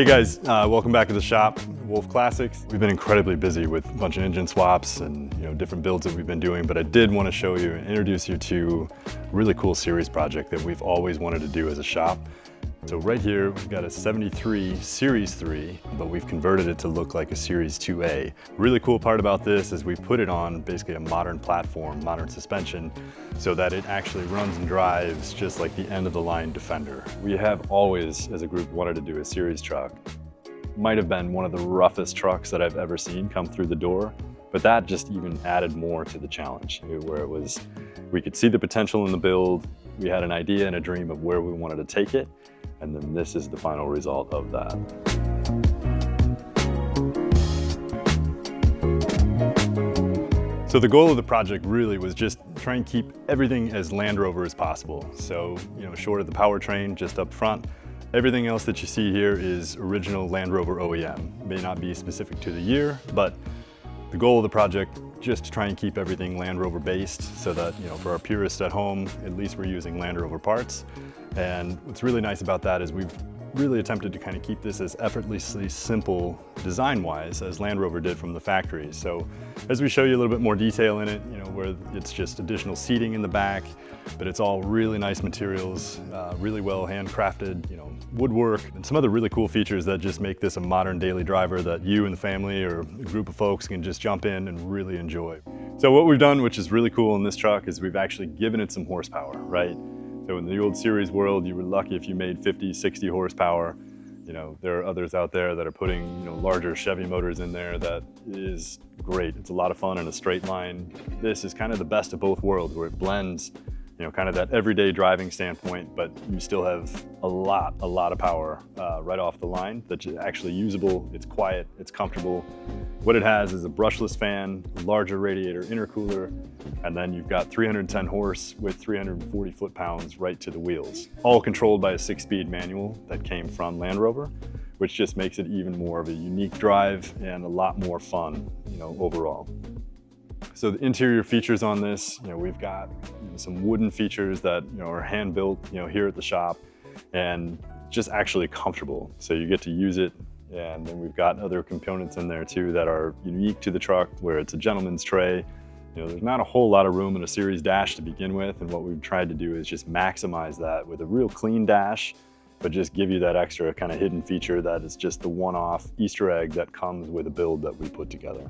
Hey guys, welcome back to the shop, Wolf Classics. We've been incredibly busy with a bunch of engine swaps and different builds that we've been doing, but I did want to show you and introduce you to a really cool series project that we've always wanted to do as a shop. So right here, we've got a 73 Series 3, but we've converted it to look like a Series 2A. Really cool part about this is we put it on basically a modern platform, modern suspension, so that it actually runs and drives just like the end of the line Defender. We have always, as a group, wanted to do a series truck. Might have been one of the roughest trucks that I've ever seen come through the door, but that just even added more to the challenge, where it was, we could see the potential in the build, we had an idea and a dream of where we wanted to take it, and then this is the final result of that. So the goal of the project really was just try and keep everything as Land Rover as possible. So, short of the powertrain just up front, everything else that you see here is original Land Rover OEM. May not be specific to the year, but the goal of the project, just to try and keep everything Land Rover based so that, for our purists at home, at least we're using Land Rover parts. And what's really nice about that is we've really attempted to kind of keep this as effortlessly simple design-wise as Land Rover did from the factory. So as we show you a little bit more detail in it, where it's just additional seating in the back, but it's all really nice materials, really well handcrafted, woodwork, and some other really cool features that just make this a modern daily driver that you and the family or a group of folks can just jump in and really enjoy. So what we've done, which is really cool in this truck, is we've actually given it some horsepower, right? So in the old series world, you were lucky if you made 50, 60 horsepower. There are others out there that are putting, larger Chevy motors in there. That is great. It's a lot of fun in a straight line. This is kind of the best of both worlds, where it blends, kind of that everyday driving standpoint, but you still have a lot of power right off the line that's actually usable. It's quiet, it's comfortable. What it has is a brushless fan, larger radiator intercooler, and then you've got 310 horse with 340 foot-pounds right to the wheels. All controlled by a 6-speed manual that came from Land Rover, which just makes it even more of a unique drive and a lot more fun, overall. So the interior features on this, we've got some wooden features that are hand built, here at the shop, and just actually comfortable. So you get to use it, and then we've got other components in there too that are unique to the truck, where it's a gentleman's tray. There's not a whole lot of room in a series dash to begin with, and what we've tried to do is just maximize that with a real clean dash, but just give you that extra kind of hidden feature that is just the one-off Easter egg that comes with a build that we put together.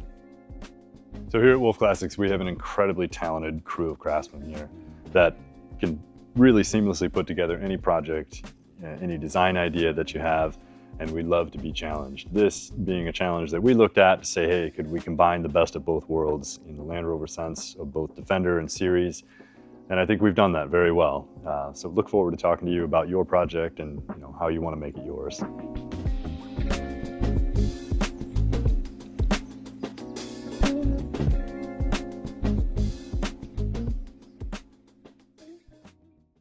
So here at Wolf Classics, we have an incredibly talented crew of craftsmen here that can really seamlessly put together any project, any design idea that you have, and we love to be challenged. This being a challenge that we looked at to say, hey, could we combine the best of both worlds in the Land Rover sense of both Defender and Series? And I think we've done that very well. So look forward to talking to you about your project and how you want to make it yours.